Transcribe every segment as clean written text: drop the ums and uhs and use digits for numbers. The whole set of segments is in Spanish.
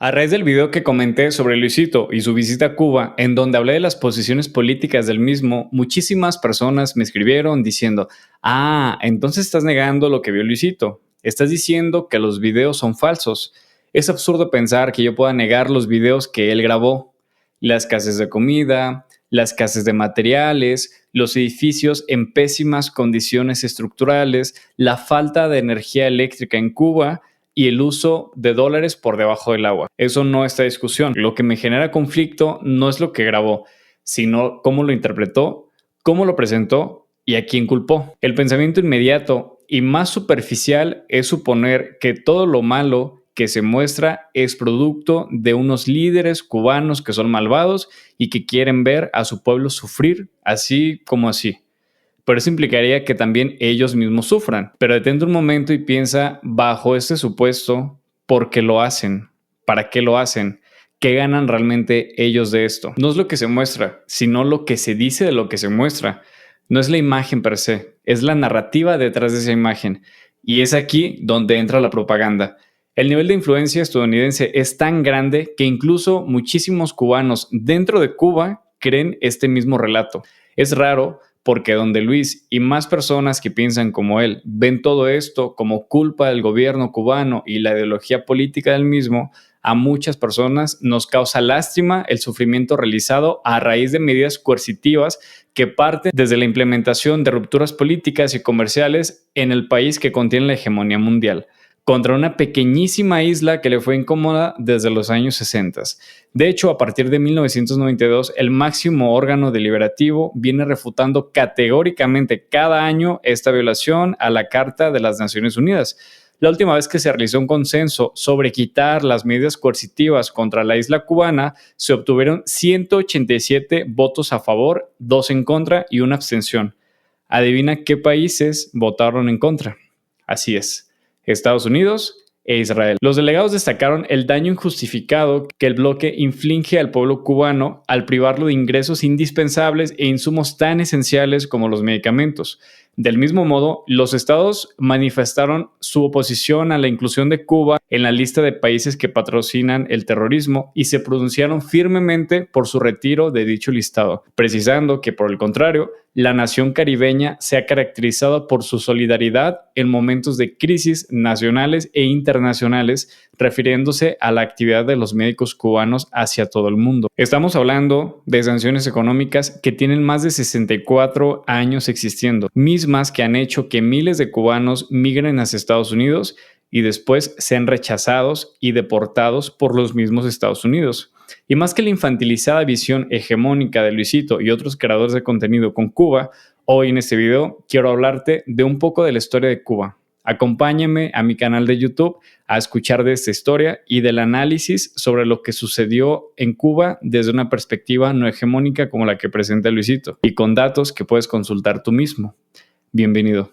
A raíz del video que comenté sobre Luisito y su visita a Cuba, en donde hablé de las posiciones políticas del mismo, muchísimas personas me escribieron diciendo: entonces estás negando lo que vio Luisito. Estás diciendo que los videos son falsos. Es absurdo pensar que yo pueda negar los videos que él grabó. La escasez de comida, la escasez de materiales, los edificios en pésimas condiciones estructurales, la falta de energía eléctrica en Cuba y el uso de dólares por debajo del agua. Eso no está en discusión. Lo que me genera conflicto no es lo que grabó, sino cómo lo interpretó, cómo lo presentó y a quién culpó. El pensamiento inmediato y más superficial es suponer que todo lo malo que se muestra es producto de unos líderes cubanos que son malvados y que quieren ver a su pueblo sufrir así como así. Pero eso implicaría que también ellos mismos sufran. Pero detente un momento y piensa bajo este supuesto, ¿por qué lo hacen? ¿Para qué lo hacen? ¿Qué ganan realmente ellos de esto? No es lo que se muestra, sino lo que se dice de lo que se muestra. No es la imagen per se, es la narrativa detrás de esa imagen. Y es aquí donde entra la propaganda. El nivel de influencia estadounidense es tan grande que incluso muchísimos cubanos dentro de Cuba creen este mismo relato. Es raro porque donde Luis y más personas que piensan como él ven todo esto como culpa del gobierno cubano y la ideología política del mismo, a muchas personas nos causa lástima el sufrimiento realizado a raíz de medidas coercitivas que parten desde la implementación de rupturas políticas y comerciales en el país que contiene la hegemonía mundial, contra una pequeñísima isla que le fue incómoda desde los años 60. De hecho, a partir de 1992, el máximo órgano deliberativo viene refutando categóricamente cada año esta violación a la Carta de las Naciones Unidas. La última vez que se realizó un consenso sobre quitar las medidas coercitivas contra la isla cubana, se obtuvieron 187 votos a favor, 2 en contra y una abstención. Adivina qué países votaron en contra. Así es, Estados Unidos e Israel. Los delegados destacaron el daño injustificado que el bloque inflige al pueblo cubano al privarlo de ingresos indispensables e insumos tan esenciales como los medicamentos. Del mismo modo, los estados manifestaron su oposición a la inclusión de Cuba en la lista de países que patrocinan el terrorismo y se pronunciaron firmemente por su retiro de dicho listado, precisando que, por el contrario, la nación caribeña se ha caracterizado por su solidaridad en momentos de crisis nacionales e internacionales, refiriéndose a la actividad de los médicos cubanos hacia todo el mundo. Estamos hablando de sanciones económicas que tienen más de 64 años existiendo, mismas que han hecho que miles de cubanos migren hacia Estados Unidos y después sean rechazados y deportados por los mismos Estados Unidos. Y más que la infantilizada visión hegemónica de Luisito y otros creadores de contenido con Cuba, hoy en este video quiero hablarte de un poco de la historia de Cuba. Acompáñame a mi canal de YouTube a escuchar de esta historia y del análisis sobre lo que sucedió en Cuba desde una perspectiva no hegemónica como la que presenta Luisito y con datos que puedes consultar tú mismo. Bienvenido.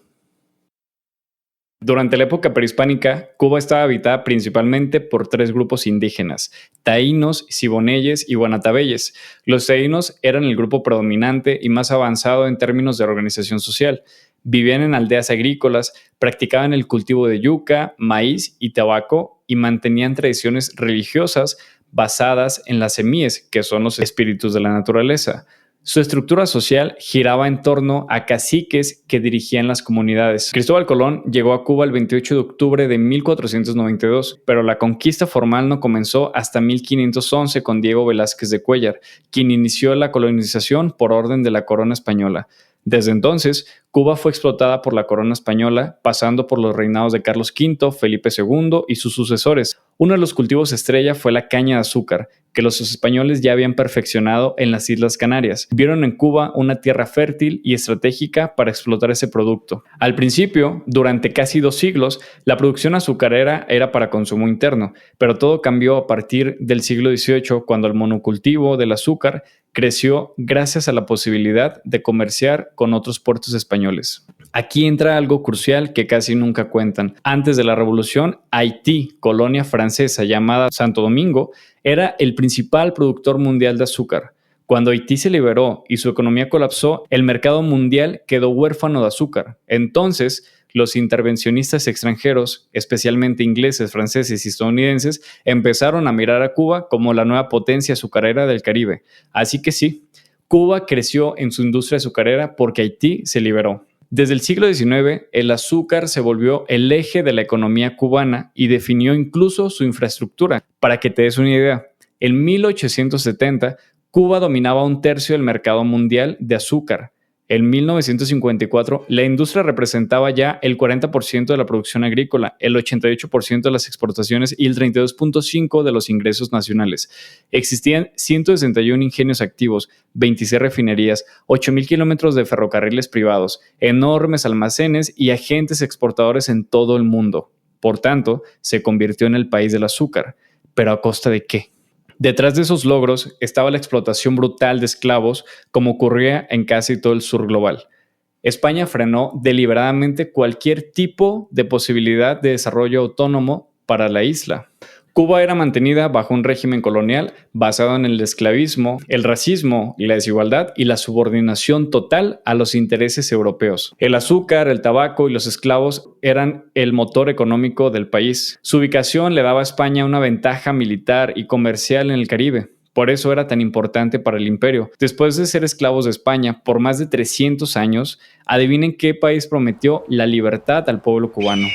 Durante la época prehispánica, Cuba estaba habitada principalmente por 3 grupos indígenas: taínos, siboneyes y guanatabeyes. Los taínos eran el grupo predominante y más avanzado en términos de organización social. Vivían en aldeas agrícolas, practicaban el cultivo de yuca, maíz y tabaco y mantenían tradiciones religiosas basadas en las semíes, que son los espíritus de la naturaleza. Su estructura social giraba en torno a caciques que dirigían las comunidades. Cristóbal Colón llegó a Cuba el 28 de octubre de 1492, pero la conquista formal no comenzó hasta 1511 con Diego Velázquez de Cuéllar, quien inició la colonización por orden de la corona española. Desde entonces, Cuba fue explotada por la corona española, pasando por los reinados de Carlos V, Felipe II y sus sucesores. Uno de los cultivos estrella fue la caña de azúcar, que los españoles ya habían perfeccionado en las Islas Canarias. Vieron en Cuba una tierra fértil y estratégica para explotar ese producto. Al principio, durante casi 2 siglos, la producción azucarera era para consumo interno, pero todo cambió a partir del siglo XVIII, cuando el monocultivo del azúcar creció gracias a la posibilidad de comerciar con otros puertos españoles. Aquí entra algo crucial que casi nunca cuentan. Antes de la Revolución, Haití, colonia francesa llamada Santo Domingo, era el principal productor mundial de azúcar. Cuando Haití se liberó y su economía colapsó, el mercado mundial quedó huérfano de azúcar. Entonces, los intervencionistas extranjeros, especialmente ingleses, franceses y estadounidenses, empezaron a mirar a Cuba como la nueva potencia azucarera del Caribe. Así que sí, Cuba creció en su industria azucarera porque Haití se liberó. Desde el siglo XIX, el azúcar se volvió el eje de la economía cubana y definió incluso su infraestructura. Para que te des una idea, en 1870, Cuba dominaba un tercio del mercado mundial de azúcar. En 1954, la industria representaba ya el 40% de la producción agrícola, el 88% de las exportaciones y el 32.5% de los ingresos nacionales. Existían 161 ingenios activos, 26 refinerías, 8,000 kilómetros de ferrocarriles privados, enormes almacenes y agentes exportadores en todo el mundo. Por tanto, se convirtió en el país del azúcar. ¿Pero a costa de qué? Detrás de esos logros estaba la explotación brutal de esclavos, como ocurría en casi todo el sur global. España frenó deliberadamente cualquier tipo de posibilidad de desarrollo autónomo para la isla. Cuba era mantenida bajo un régimen colonial basado en el esclavismo, el racismo y la desigualdad y la subordinación total a los intereses europeos. El azúcar, el tabaco y los esclavos eran el motor económico del país. Su ubicación le daba a España una ventaja militar y comercial en el Caribe. Por eso era tan importante para el imperio. Después de ser esclavos de España por más de 300 años, adivinen qué país prometió la libertad al pueblo cubano.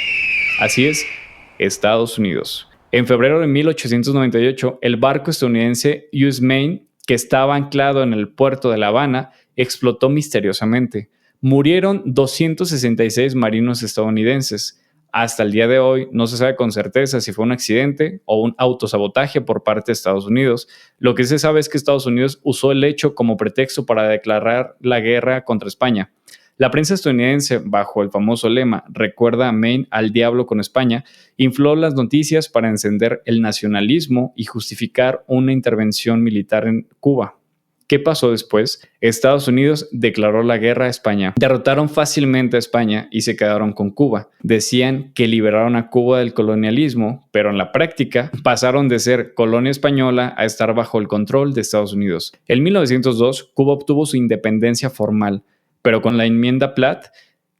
Así es, Estados Unidos. En febrero de 1898, el barco estadounidense US Maine, que estaba anclado en el puerto de La Habana, explotó misteriosamente. Murieron 266 marinos estadounidenses. Hasta el día de hoy no se sabe con certeza si fue un accidente o un autosabotaje por parte de Estados Unidos. Lo que se sabe es que Estados Unidos usó el hecho como pretexto para declarar la guerra contra España. La prensa estadounidense, bajo el famoso lema "Recuerda a Maine al diablo con España", infló las noticias para encender el nacionalismo y justificar una intervención militar en Cuba. ¿Qué pasó después? Estados Unidos declaró la guerra a España. Derrotaron fácilmente a España y se quedaron con Cuba. Decían que liberaron a Cuba del colonialismo, pero en la práctica pasaron de ser colonia española a estar bajo el control de Estados Unidos. En 1902, Cuba obtuvo su independencia formal, pero con la enmienda Platt,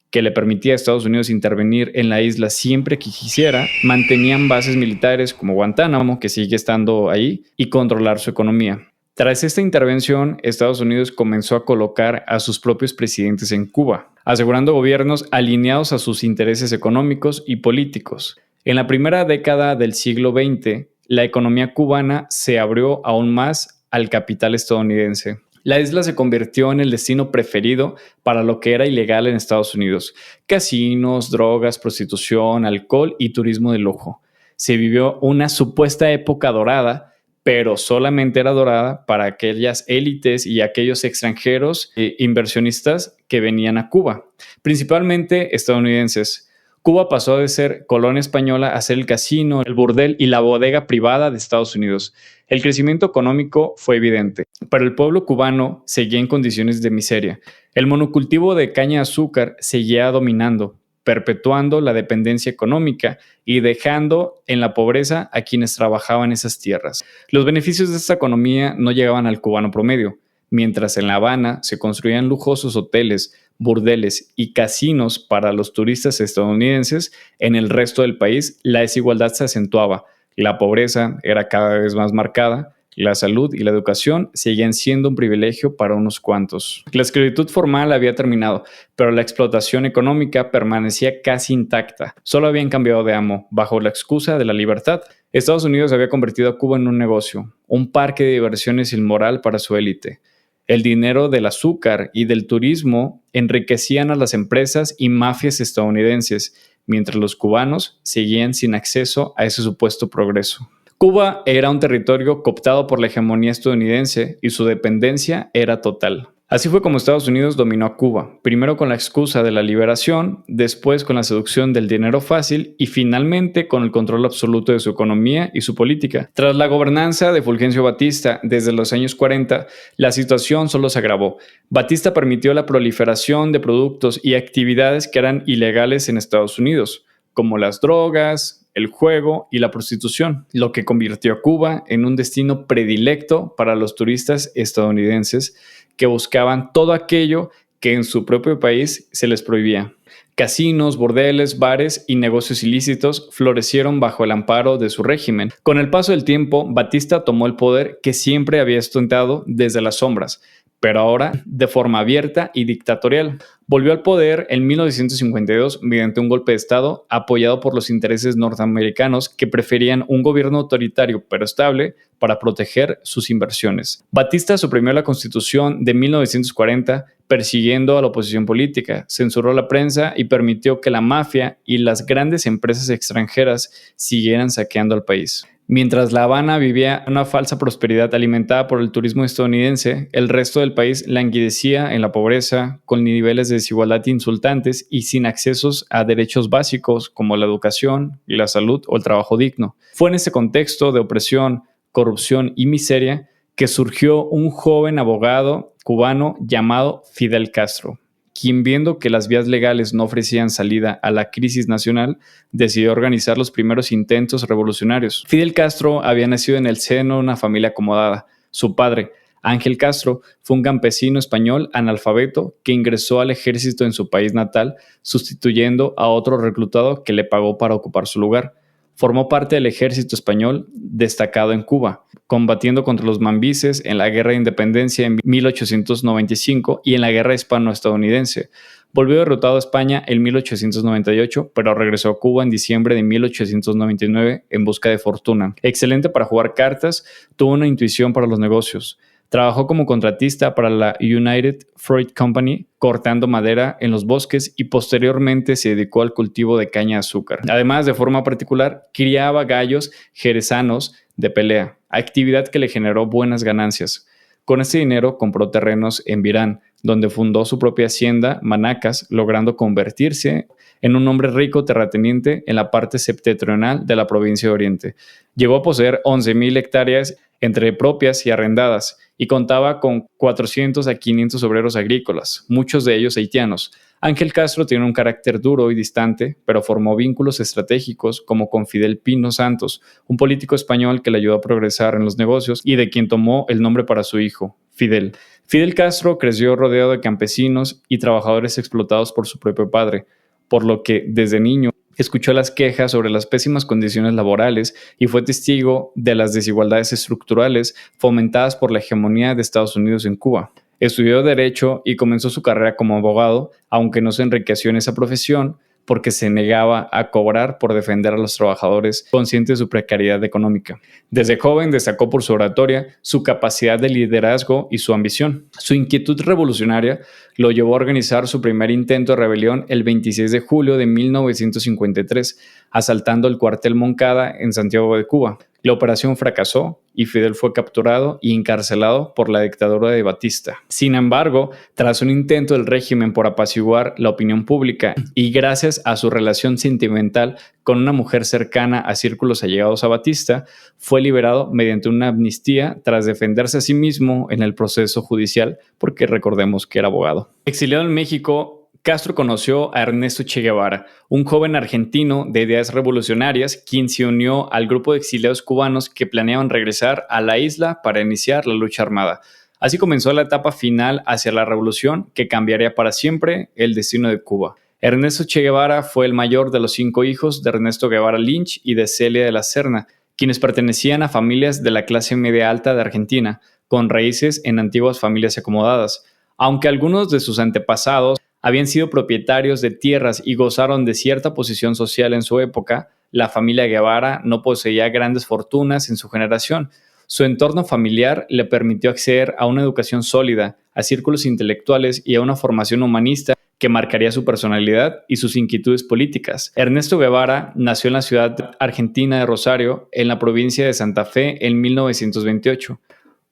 que le permitía a Estados Unidos intervenir en la isla siempre que quisiera, mantenían bases militares como Guantánamo, que sigue estando ahí, y controlar su economía. Tras esta intervención, Estados Unidos comenzó a colocar a sus propios presidentes en Cuba, asegurando gobiernos alineados a sus intereses económicos y políticos. En la primera década del siglo XX, la economía cubana se abrió aún más al capital estadounidense. La isla se convirtió en el destino preferido para lo que era ilegal en Estados Unidos: casinos, drogas, prostitución, alcohol y turismo de lujo. Se vivió una supuesta época dorada, pero solamente era dorada para aquellas élites y aquellos extranjeros inversionistas que venían a Cuba, principalmente estadounidenses. Cuba pasó de ser colonia española a ser el casino, el burdel y la bodega privada de Estados Unidos. El crecimiento económico fue evidente, pero el pueblo cubano seguía en condiciones de miseria. El monocultivo de caña de azúcar seguía dominando, perpetuando la dependencia económica y dejando en la pobreza a quienes trabajaban esas tierras. Los beneficios de esta economía no llegaban al cubano promedio. Mientras en La Habana se construían lujosos hoteles, burdeles y casinos para los turistas estadounidenses, en el resto del país la desigualdad se acentuaba, la pobreza era cada vez más marcada, la salud y la educación seguían siendo un privilegio para unos cuantos. La esclavitud formal había terminado, pero la explotación económica permanecía casi intacta. Solo habían cambiado de amo, bajo la excusa de la libertad. Estados Unidos había convertido a Cuba en un negocio, un parque de diversiones inmoral para su élite. El dinero del azúcar y del turismo enriquecían a las empresas y mafias estadounidenses, mientras los cubanos seguían sin acceso a ese supuesto progreso. Cuba era un territorio cooptado por la hegemonía estadounidense y su dependencia era total. Así fue como Estados Unidos dominó a Cuba, primero con la excusa de la liberación, después con la seducción del dinero fácil y finalmente con el control absoluto de su economía y su política. Tras la gobernanza de Fulgencio Batista desde los años 40, la situación solo se agravó. Batista permitió la proliferación de productos y actividades que eran ilegales en Estados Unidos, como las drogas, el juego y la prostitución, lo que convirtió a Cuba en un destino predilecto para los turistas estadounidenses que buscaban todo aquello que en su propio país se les prohibía. Casinos, bordeles, bares y negocios ilícitos florecieron bajo el amparo de su régimen. Con el paso del tiempo, Batista tomó el poder que siempre había ostentado desde las sombras, pero ahora de forma abierta y dictatorial. Volvió al poder en 1952 mediante un golpe de Estado apoyado por los intereses norteamericanos que preferían un gobierno autoritario pero estable para proteger sus inversiones. Batista suprimió la Constitución de 1940 persiguiendo a la oposición política, censuró la prensa y permitió que la mafia y las grandes empresas extranjeras siguieran saqueando al país. Mientras La Habana vivía una falsa prosperidad alimentada por el turismo estadounidense, el resto del país languidecía en la pobreza, con niveles de desigualdad insultantes y sin accesos a derechos básicos como la educación y la salud o el trabajo digno. Fue en ese contexto de opresión, corrupción y miseria que surgió un joven abogado cubano llamado Fidel Castro, quien, viendo que las vías legales no ofrecían salida a la crisis nacional, decidió organizar los primeros intentos revolucionarios. Fidel Castro había nacido en el seno de una familia acomodada. Su padre, Ángel Castro, fue un campesino español analfabeto que ingresó al ejército en su país natal, sustituyendo a otro reclutado que le pagó para ocupar su lugar. Formó parte del ejército español destacado en Cuba, combatiendo contra los mambises en la Guerra de Independencia en 1895 y en la Guerra Hispano-Estadounidense. Volvió derrotado a España en 1898, pero regresó a Cuba en diciembre de 1899 en busca de fortuna. Excelente para jugar cartas, tuvo una intuición para los negocios. Trabajó como contratista para la United Fruit Company, cortando madera en los bosques y posteriormente se dedicó al cultivo de caña de azúcar. Además, de forma particular, criaba gallos jerezanos de pelea, actividad que le generó buenas ganancias. Con ese dinero compró terrenos en Virán, donde fundó su propia hacienda, Manacas, logrando convertirse en un hombre rico terrateniente en la parte septentrional de la provincia de Oriente. Llegó a poseer 11,000 hectáreas entre propias y arrendadas, y contaba con 400 a 500 obreros agrícolas, muchos de ellos haitianos. Ángel Castro tiene un carácter duro y distante, pero formó vínculos estratégicos como con Fidel Pino Santos, un político español que le ayudó a progresar en los negocios y de quien tomó el nombre para su hijo, Fidel. Fidel Castro creció rodeado de campesinos y trabajadores explotados por su propio padre, por lo que desde niño escuchó las quejas sobre las pésimas condiciones laborales y fue testigo de las desigualdades estructurales fomentadas por la hegemonía de Estados Unidos en Cuba. Estudió Derecho y comenzó su carrera como abogado, aunque no se enriqueció en esa profesión porque se negaba a cobrar por defender a los trabajadores conscientes de su precariedad económica. Desde joven destacó por su oratoria, su capacidad de liderazgo y su ambición. Su inquietud revolucionaria lo llevó a organizar su primer intento de rebelión el 26 de julio de 1953, asaltando el cuartel Moncada en Santiago de Cuba. La operación fracasó y Fidel fue capturado y encarcelado por la dictadura de Batista. Sin embargo, tras un intento del régimen por apaciguar la opinión pública y gracias a su relación sentimental con una mujer cercana a círculos allegados a Batista, fue liberado mediante una amnistía tras defenderse a sí mismo en el proceso judicial, porque recordemos que era abogado. Exiliado en México, Castro conoció a Ernesto Che Guevara, un joven argentino de ideas revolucionarias, quien se unió al grupo de exiliados cubanos que planeaban regresar a la isla para iniciar la lucha armada. Así comenzó la etapa final hacia la revolución que cambiaría para siempre el destino de Cuba. Ernesto Che Guevara fue el mayor de los 5 hijos de Ernesto Guevara Lynch y de Celia de la Serna, quienes pertenecían a familias de la clase media alta de Argentina, con raíces en antiguas familias acomodadas. Aunque algunos de sus antepasados habían sido propietarios de tierras y gozaron de cierta posición social en su época, la familia Guevara no poseía grandes fortunas en su generación. Su entorno familiar le permitió acceder a una educación sólida, a círculos intelectuales y a una formación humanista que marcaría su personalidad y sus inquietudes políticas. Ernesto Guevara nació en la ciudad argentina de Rosario, en la provincia de Santa Fe, en 1928.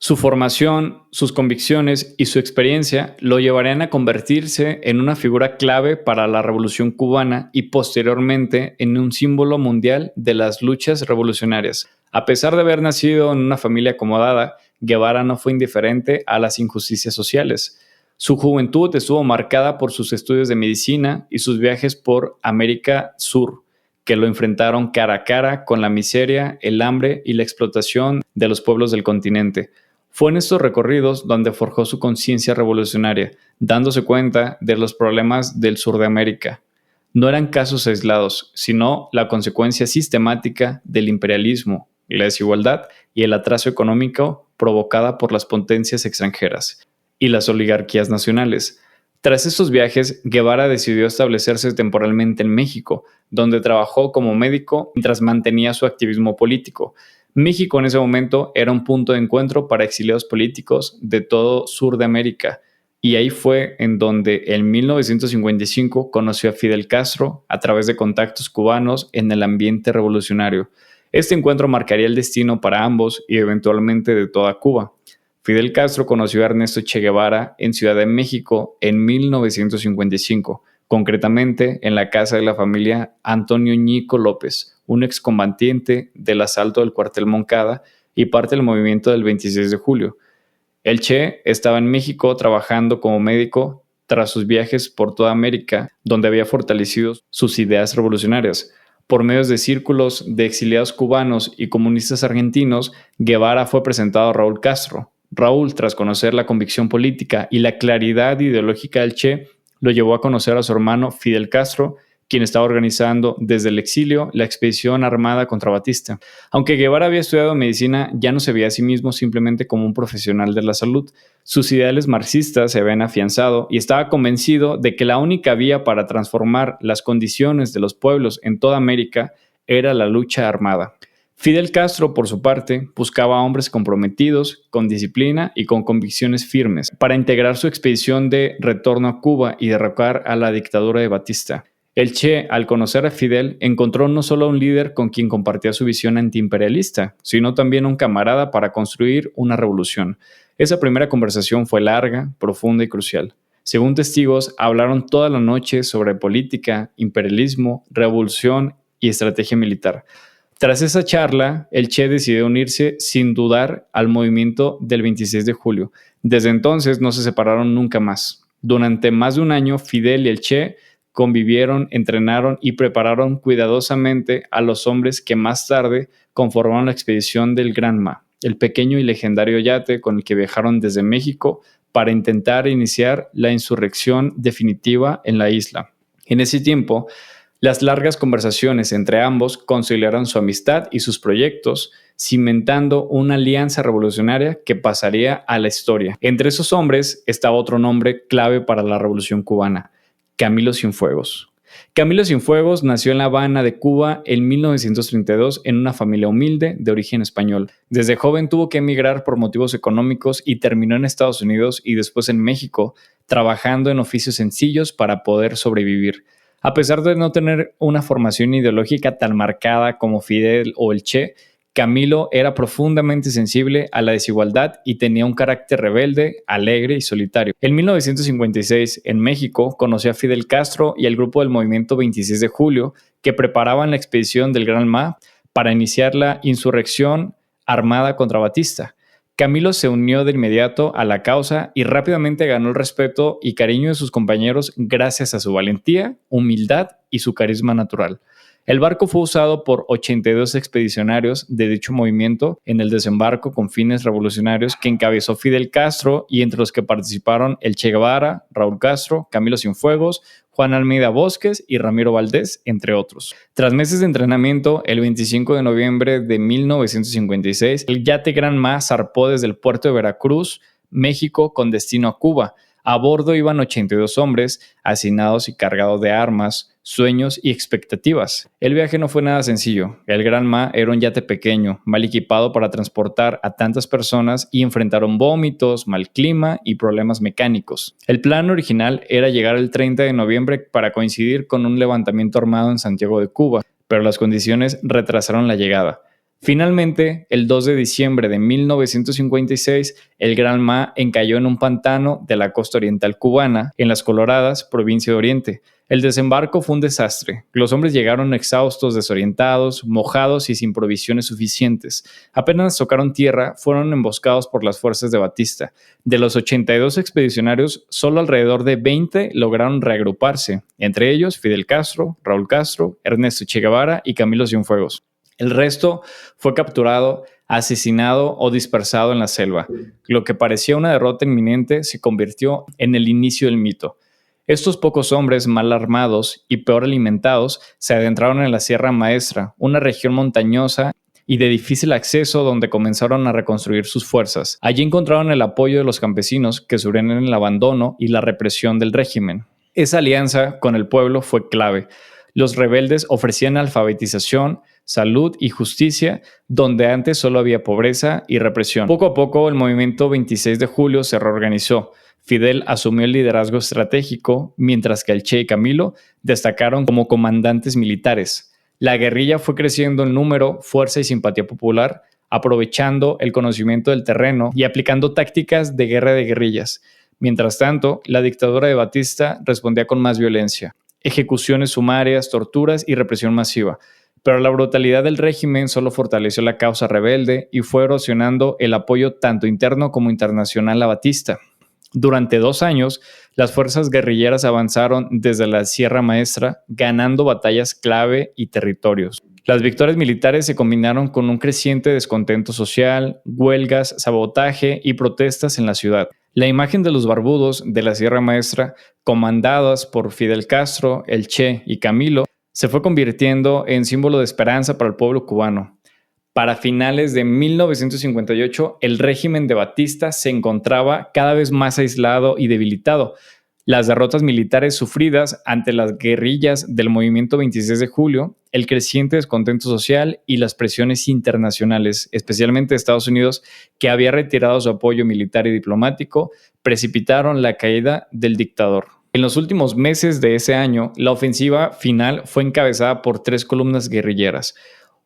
Su formación, sus convicciones y su experiencia lo llevarían a convertirse en una figura clave para la Revolución cubana y posteriormente en un símbolo mundial de las luchas revolucionarias. A pesar de haber nacido en una familia acomodada, Guevara no fue indiferente a las injusticias sociales. Su juventud estuvo marcada por sus estudios de medicina y sus viajes por América Sur, que lo enfrentaron cara a cara con la miseria, el hambre y la explotación de los pueblos del continente. Fue en estos recorridos donde forjó su conciencia revolucionaria, dándose cuenta de los problemas del sur de América. No eran casos aislados, sino la consecuencia sistemática del imperialismo, la desigualdad y el atraso económico provocada por las potencias extranjeras y las oligarquías nacionales. Tras estos viajes, Guevara decidió establecerse temporalmente en México, donde trabajó como médico mientras mantenía su activismo político. México en ese momento era un punto de encuentro para exiliados políticos de todo sur de América, y ahí fue en donde en 1955 conoció a Fidel Castro a través de contactos cubanos en el ambiente revolucionario. Este encuentro marcaría el destino para ambos y eventualmente de toda Cuba. Fidel Castro conoció a Ernesto Che Guevara en Ciudad de México en 1955, concretamente en la casa de la familia Antonio Ñico López, un excombatiente del asalto del cuartel Moncada y parte del movimiento del 26 de julio. El Che estaba en México trabajando como médico tras sus viajes por toda América, donde había fortalecido sus ideas revolucionarias. Por medio de círculos de exiliados cubanos y comunistas argentinos, Guevara fue presentado a Raúl Castro. Raúl, tras conocer la convicción política y la claridad ideológica del Che, lo llevó a conocer a su hermano Fidel Castro, quien estaba organizando desde el exilio la expedición armada contra Batista. Aunque Guevara había estudiado medicina, ya no se veía a sí mismo simplemente como un profesional de la salud. Sus ideales marxistas se habían afianzado y estaba convencido de que la única vía para transformar las condiciones de los pueblos en toda América era la lucha armada. Fidel Castro, por su parte, buscaba a hombres comprometidos, con disciplina y con convicciones firmes, para integrar su expedición de retorno a Cuba y derrocar a la dictadura de Batista. El Che, al conocer a Fidel, encontró no solo un líder con quien compartía su visión antiimperialista, sino también un camarada para construir una revolución. Esa primera conversación fue larga, profunda y crucial. Según testigos, hablaron toda la noche sobre política, imperialismo, revolución y estrategia militar. Tras esa charla, el Che decidió unirse sin dudar al movimiento del 26 de julio. Desde entonces no se separaron nunca más. Durante más de un año, Fidel y el Che convivieron, entrenaron y prepararon cuidadosamente a los hombres que más tarde conformaron la expedición del Granma, el pequeño y legendario yate con el que viajaron desde México para intentar iniciar la insurrección definitiva en la isla. En ese tiempo, las largas conversaciones entre ambos consolidaron su amistad y sus proyectos, cimentando una alianza revolucionaria que pasaría a la historia. Entre esos hombres estaba otro nombre clave para la Revolución cubana: Camilo Cienfuegos. Camilo Cienfuegos nació en La Habana de Cuba en 1932 en una familia humilde de origen español. Desde joven tuvo que emigrar por motivos económicos y terminó en Estados Unidos y después en México, trabajando en oficios sencillos para poder sobrevivir. A pesar de no tener una formación ideológica tan marcada como Fidel o el Che, Camilo era profundamente sensible a la desigualdad y tenía un carácter rebelde, alegre y solitario. En 1956, en México, conoció a Fidel Castro y el grupo del Movimiento 26 de Julio, que preparaban la expedición del Granma para iniciar la insurrección armada contra Batista. Camilo se unió de inmediato a la causa y rápidamente ganó el respeto y cariño de sus compañeros gracias a su valentía, humildad y su carisma natural. El barco fue usado por 82 expedicionarios de dicho movimiento en el desembarco con fines revolucionarios que encabezó Fidel Castro, y entre los que participaron el Che Guevara, Raúl Castro, Camilo Cienfuegos, Juan Almeida Bosques y Ramiro Valdés, entre otros. Tras meses de entrenamiento, el 25 de noviembre de 1956, el yate Granma zarpó desde el puerto de Veracruz, México, con destino a Cuba. A bordo iban 82 hombres, hacinados y cargados de armas, sueños y expectativas. El viaje no fue nada sencillo. El Granma era un yate pequeño, mal equipado para transportar a tantas personas, y enfrentaron vómitos, mal clima y problemas mecánicos. El plan original era llegar el 30 de noviembre para coincidir con un levantamiento armado en Santiago de Cuba, pero las condiciones retrasaron la llegada. Finalmente, el 2 de diciembre de 1956, el Granma encalló en un pantano de la costa oriental cubana, en Las Coloradas, provincia de Oriente. El desembarco fue un desastre. Los hombres llegaron exhaustos, desorientados, mojados y sin provisiones suficientes. Apenas tocaron tierra, fueron emboscados por las fuerzas de Batista. De los 82 expedicionarios, solo alrededor de 20 lograron reagruparse, entre ellos Fidel Castro, Raúl Castro, Ernesto Che Guevara y Camilo Cienfuegos. El resto fue capturado asesinado o dispersado en la selva. Lo que parecía una derrota inminente se convirtió en el inicio del mito. Estos pocos hombres mal armados y peor alimentados se adentraron en la Sierra Maestra, una región montañosa y de difícil acceso donde comenzaron a reconstruir sus fuerzas. Allí encontraron el apoyo de los campesinos que sufrían el abandono y la represión del régimen. Esa alianza con el pueblo fue clave. Los rebeldes ofrecían alfabetización, salud y justicia donde antes solo había pobreza y represión. Poco a poco el movimiento 26 de julio se reorganizó. Fidel asumió el liderazgo estratégico, mientras que el Che y Camilo destacaron como comandantes militares. La guerrilla fue creciendo en número, fuerza y simpatía popular, aprovechando el conocimiento del terreno y aplicando tácticas de guerra de guerrillas. Mientras tanto, la dictadura de Batista respondía con más violencia, ejecuciones sumarias, torturas y represión masiva. Pero la brutalidad del régimen solo fortaleció la causa rebelde y fue erosionando el apoyo tanto interno como internacional a Batista. Durante 2 años, las fuerzas guerrilleras avanzaron desde la Sierra Maestra, ganando batallas clave y territorios. Las victorias militares se combinaron con un creciente descontento social, huelgas, sabotaje y protestas en la ciudad. La imagen de los barbudos de la Sierra Maestra, comandadas por Fidel Castro, el Che y Camilo, se fue convirtiendo en símbolo de esperanza para el pueblo cubano. Para finales de 1958, el régimen de Batista se encontraba cada vez más aislado y debilitado. Las derrotas militares sufridas ante las guerrillas del movimiento 26 de julio, el creciente descontento social y las presiones internacionales, especialmente de Estados Unidos, que había retirado su apoyo militar y diplomático, precipitaron la caída del dictador. En los últimos meses de ese año, la ofensiva final fue encabezada por 3 columnas guerrilleras,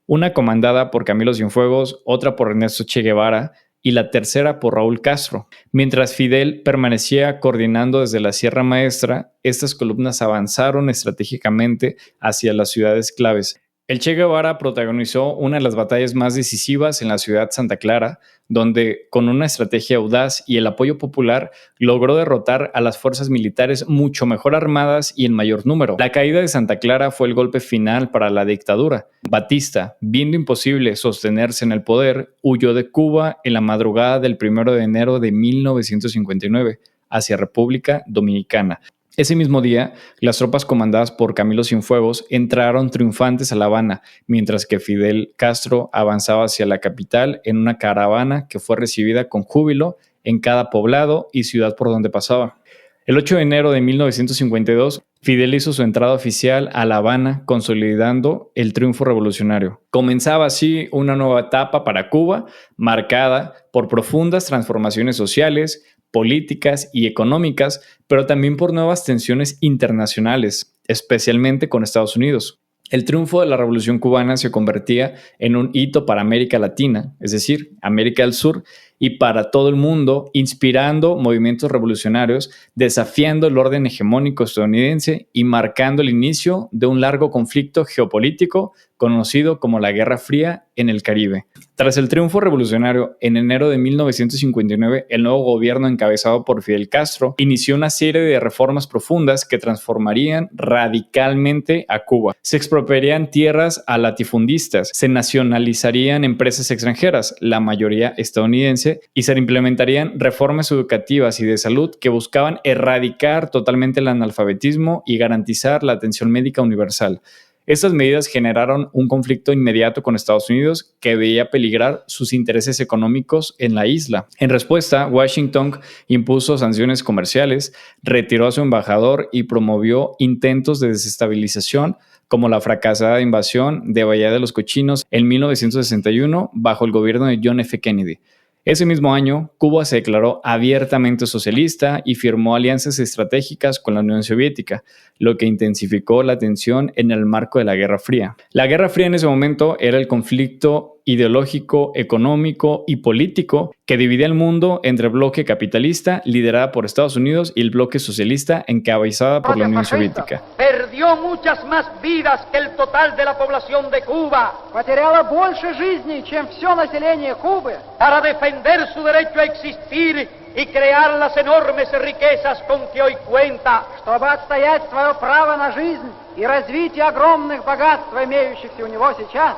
una comandada por Camilo Cienfuegos, otra por Ernesto Che Guevara y la tercera por Raúl Castro. Mientras Fidel permanecía coordinando desde la Sierra Maestra, estas columnas avanzaron estratégicamente hacia las ciudades claves. El Che Guevara protagonizó una de las batallas más decisivas en la ciudad Santa Clara, donde, con una estrategia audaz y el apoyo popular, logró derrotar a las fuerzas militares mucho mejor armadas y en mayor número. La caída de Santa Clara fue el golpe final para la dictadura. Batista, viendo imposible sostenerse en el poder, huyó de Cuba en la madrugada del 1 de enero de 1959 hacia República Dominicana. Ese mismo día, las tropas comandadas por Camilo Cienfuegos entraron triunfantes a La Habana, mientras que Fidel Castro avanzaba hacia la capital en una caravana que fue recibida con júbilo en cada poblado y ciudad por donde pasaba. El 8 de enero de 1952, Fidel hizo su entrada oficial a La Habana, consolidando el triunfo revolucionario. Comenzaba así una nueva etapa para Cuba, marcada por profundas transformaciones sociales, políticas y económicas, pero también por nuevas tensiones internacionales, especialmente con Estados Unidos. El triunfo de la Revolución Cubana se convertía en un hito para América Latina, es decir, América del Sur, y para todo el mundo, inspirando movimientos revolucionarios, desafiando el orden hegemónico estadounidense y marcando el inicio de un largo conflicto geopolítico conocido como la Guerra Fría en el Caribe. Tras el triunfo revolucionario, en enero de 1959, el nuevo gobierno encabezado por Fidel Castro inició una serie de reformas profundas que transformarían radicalmente a Cuba. Se expropiarían tierras a latifundistas, se nacionalizarían empresas extranjeras, la mayoría estadounidense, y se implementarían reformas educativas y de salud que buscaban erradicar totalmente el analfabetismo y garantizar la atención médica universal. Estas medidas generaron un conflicto inmediato con Estados Unidos que veía peligrar sus intereses económicos en la isla. En respuesta, Washington impuso sanciones comerciales, retiró a su embajador y promovió intentos de desestabilización como la fracasada invasión de Bahía de los Cochinos en 1961 bajo el gobierno de John F. Kennedy. Ese mismo año, Cuba se declaró abiertamente socialista y firmó alianzas estratégicas con la Unión Soviética, lo que intensificó la tensión en el marco de la Guerra Fría. La Guerra Fría en ese momento era el conflicto ideológico, económico y político que dividía el mundo entre el bloque capitalista, liderada por Estados Unidos, y el bloque socialista, encabezada por la Unión Soviética. Perdió muchas más vidas que el total de la población de Cuba. Потеряла больше жизней, чем все население Кубы. Para defender su derecho a existir y crear las enormes riquezas con que hoy cuenta. Чтобы отстоять свое право на жизнь и развитие огромных богатств, имеющихся у него сейчас.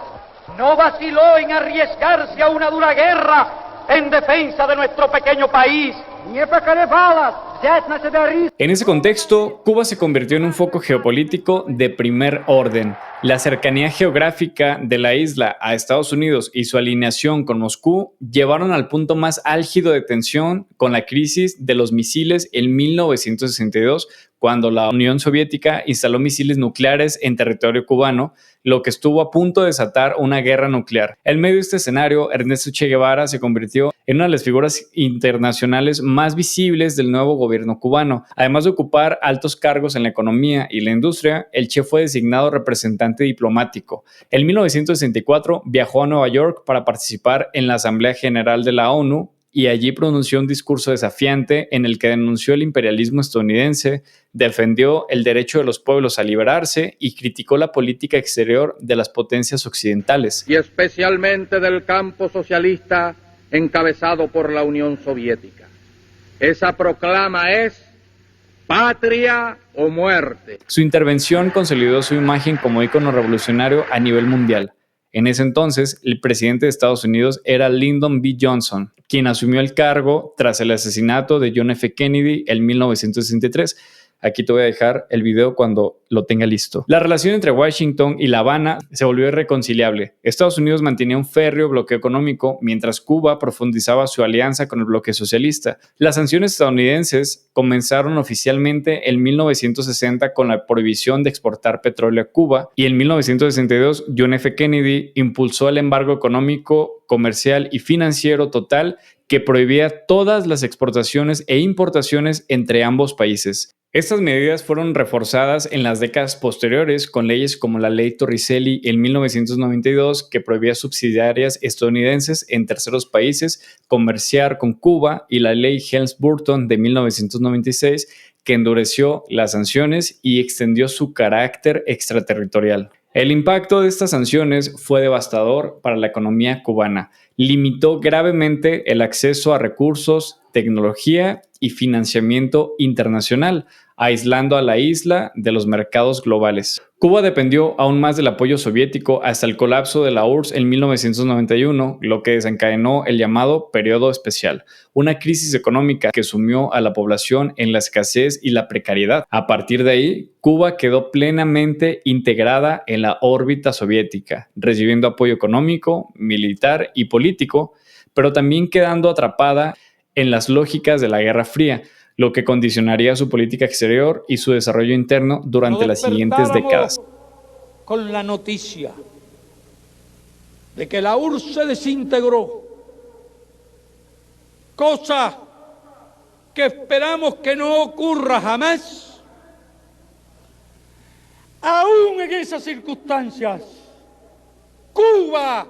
No vaciló en arriesgarse a una dura guerra en defensa de nuestro pequeño país. Не поколебалась взять на себя риск. En ese contexto, Cuba se convirtió en un foco geopolítico de primer orden. La cercanía geográfica de la isla a Estados Unidos y su alineación con Moscú llevaron al punto más álgido de tensión con la crisis de los misiles en 1962, cuando la Unión Soviética instaló misiles nucleares en territorio cubano, lo que estuvo a punto de desatar una guerra nuclear. En medio de este escenario, Ernesto Che Guevara se convirtió en una de las figuras internacionales más visibles del nuevo gobierno cubano. Además de ocupar altos cargos en la economía y la industria, el Che fue designado representante diplomático. En 1964 viajó a Nueva York para participar en la Asamblea General de la ONU y allí pronunció un discurso desafiante en el que denunció el imperialismo estadounidense, defendió el derecho de los pueblos a liberarse y criticó la política exterior de las potencias occidentales. Y especialmente del campo socialista encabezado por la Unión Soviética. Esa proclama es patria o muerte. Su intervención consolidó su imagen como ícono revolucionario a nivel mundial. En ese entonces, el presidente de Estados Unidos era Lyndon B. Johnson, quien asumió el cargo tras el asesinato de John F. Kennedy en 1963. Aquí te voy a dejar el video cuando lo tenga listo. La relación entre Washington y La Habana se volvió irreconciliable. Estados Unidos mantenía un férreo bloqueo económico, mientras Cuba profundizaba su alianza con el bloque socialista. Las sanciones estadounidenses comenzaron oficialmente en 1960 con la prohibición de exportar petróleo a Cuba, y en 1962 John F. Kennedy impulsó el embargo económico, comercial y financiero total que prohibía todas las exportaciones e importaciones entre ambos países. Estas medidas fueron reforzadas en las décadas posteriores con leyes como la Ley Torricelli en 1992, que prohibía subsidiarias estadounidenses en terceros países comerciar con Cuba, y la Ley Helms-Burton de 1996, que endureció las sanciones y extendió su carácter extraterritorial. El impacto de estas sanciones fue devastador para la economía cubana. Limitó gravemente el acceso a recursos, tecnología y financiamiento internacional, aislando a la isla de los mercados globales. Cuba dependió aún más del apoyo soviético hasta el colapso de la URSS en 1991, lo que desencadenó el llamado Periodo Especial, una crisis económica que sumió a la población en la escasez y la precariedad. A partir de ahí, Cuba quedó plenamente integrada en la órbita soviética, recibiendo apoyo económico, militar y político, pero también quedando atrapada en las lógicas de la Guerra Fría, lo que condicionaría su política exterior y su desarrollo interno durante las siguientes décadas. Con la noticia de que la URSS se desintegró, cosa que esperamos que no ocurra jamás, aún en esas circunstancias, Cuba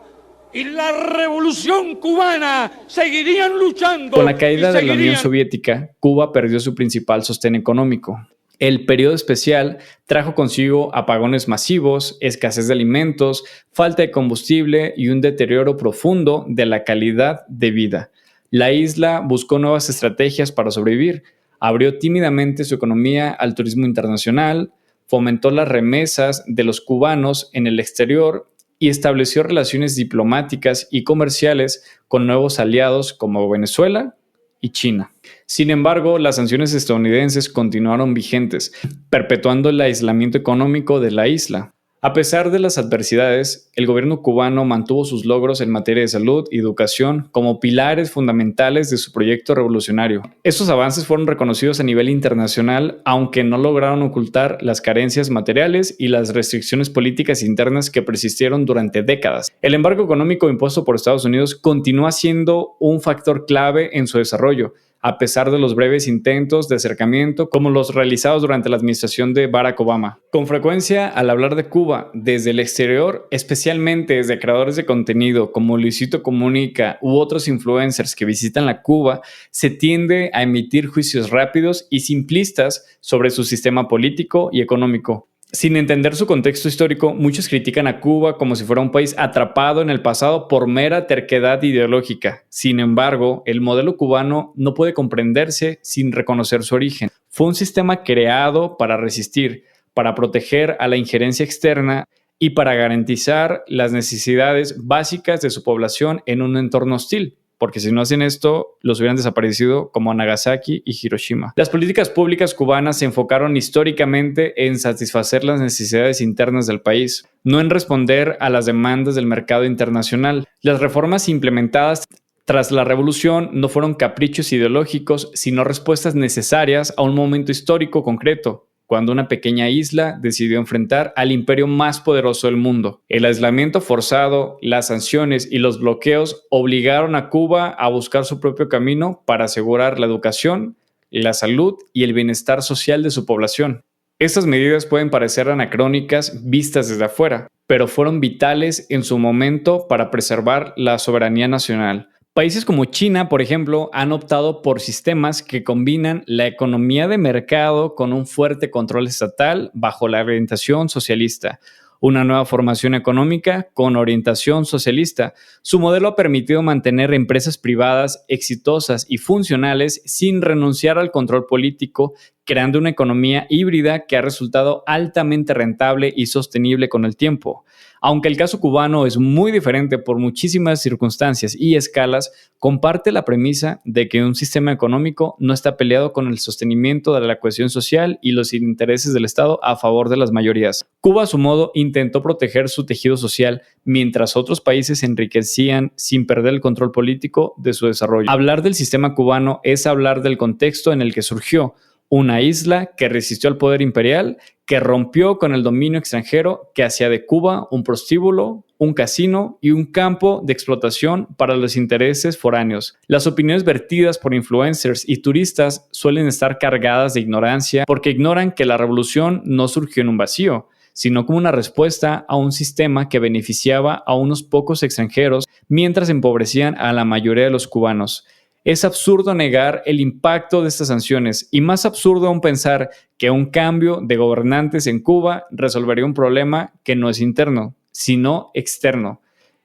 y la revolución cubana seguirían luchando. Con la caída de la Unión Soviética, Cuba perdió su principal sostén económico. El periodo especial trajo consigo apagones masivos, escasez de alimentos, falta de combustible y un deterioro profundo de la calidad de vida. La isla buscó nuevas estrategias para sobrevivir, abrió tímidamente su economía al turismo internacional, fomentó las remesas de los cubanos en el exterior y estableció relaciones diplomáticas y comerciales con nuevos aliados como Venezuela y China. Sin embargo, las sanciones estadounidenses continuaron vigentes, perpetuando el aislamiento económico de la isla. A pesar de las adversidades, el gobierno cubano mantuvo sus logros en materia de salud y educación como pilares fundamentales de su proyecto revolucionario. Estos avances fueron reconocidos a nivel internacional, aunque no lograron ocultar las carencias materiales y las restricciones políticas internas que persistieron durante décadas. El embargo económico impuesto por Estados Unidos continúa siendo un factor clave en su desarrollo, a pesar de los breves intentos de acercamiento como los realizados durante la administración de Barack Obama. Con frecuencia, al hablar de Cuba desde el exterior, especialmente desde creadores de contenido como Luisito Comunica u otros influencers que visitan la Cuba, se tiende a emitir juicios rápidos y simplistas sobre su sistema político y económico. Sin entender su contexto histórico, muchos critican a Cuba como si fuera un país atrapado en el pasado por mera terquedad ideológica. Sin embargo, el modelo cubano no puede comprenderse sin reconocer su origen. Fue un sistema creado para resistir, para proteger a la injerencia externa y para garantizar las necesidades básicas de su población en un entorno hostil. Porque si no hacen esto, los hubieran desaparecido como Nagasaki y Hiroshima. Las políticas públicas cubanas se enfocaron históricamente en satisfacer las necesidades internas del país, no en responder a las demandas del mercado internacional. Las reformas implementadas tras la revolución no fueron caprichos ideológicos, sino respuestas necesarias a un momento histórico concreto, cuando una pequeña isla decidió enfrentar al imperio más poderoso del mundo. El aislamiento forzado, las sanciones y los bloqueos obligaron a Cuba a buscar su propio camino para asegurar la educación, la salud y el bienestar social de su población. Estas medidas pueden parecer anacrónicas vistas desde afuera, pero fueron vitales en su momento para preservar la soberanía nacional. Países como China, por ejemplo, han optado por sistemas que combinan la economía de mercado con un fuerte control estatal bajo la orientación socialista. Una nueva formación económica con orientación socialista. Su modelo ha permitido mantener empresas privadas exitosas y funcionales sin renunciar al control político, creando una economía híbrida que ha resultado altamente rentable y sostenible con el tiempo. Aunque el caso cubano es muy diferente por muchísimas circunstancias y escalas, comparte la premisa de que un sistema económico no está peleado con el sostenimiento de la cohesión social y los intereses del Estado a favor de las mayorías. Cuba, a su modo, intentó proteger su tejido social, mientras otros países se enriquecían sin perder el control político de su desarrollo. Hablar del sistema cubano es hablar del contexto en el que surgió, una isla que resistió al poder imperial, que rompió con el dominio extranjero, que hacía de Cuba un prostíbulo, un casino y un campo de explotación para los intereses foráneos. Las opiniones vertidas por influencers y turistas suelen estar cargadas de ignorancia porque ignoran que la revolución no surgió en un vacío, sino como una respuesta a un sistema que beneficiaba a unos pocos extranjeros mientras empobrecían a la mayoría de los cubanos. Es absurdo negar el impacto de estas sanciones y más absurdo aún pensar que un cambio de gobernantes en Cuba resolvería un problema que no es interno, sino externo.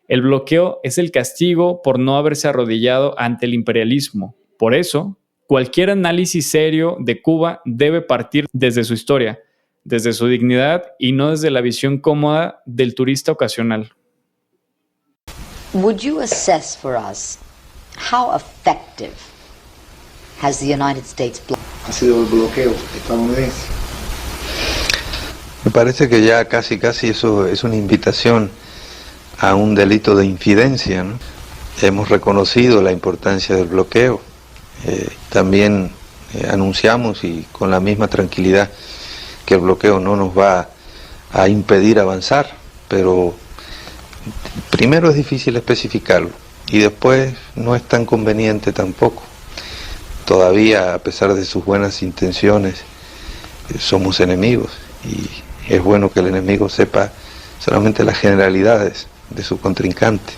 El bloqueo es el castigo por no haberse arrodillado ante el imperialismo. Por eso, cualquier análisis serio de Cuba debe partir desde su historia, desde su dignidad y no desde la visión cómoda del turista ocasional. Would you assess for us how effective has the United States ha sido el bloqueo estadounidense? Me parece que ya casi eso es una invitación a un delito de infidencia, ¿no? Hemos reconocido la importancia del bloqueo, también anunciamos y con la misma tranquilidad que el bloqueo no nos va a impedir avanzar, pero primero es difícil especificarlo y después no es tan conveniente tampoco. Todavía, a pesar de sus buenas intenciones, somos enemigos y es bueno que el enemigo sepa solamente las generalidades de su contrincante.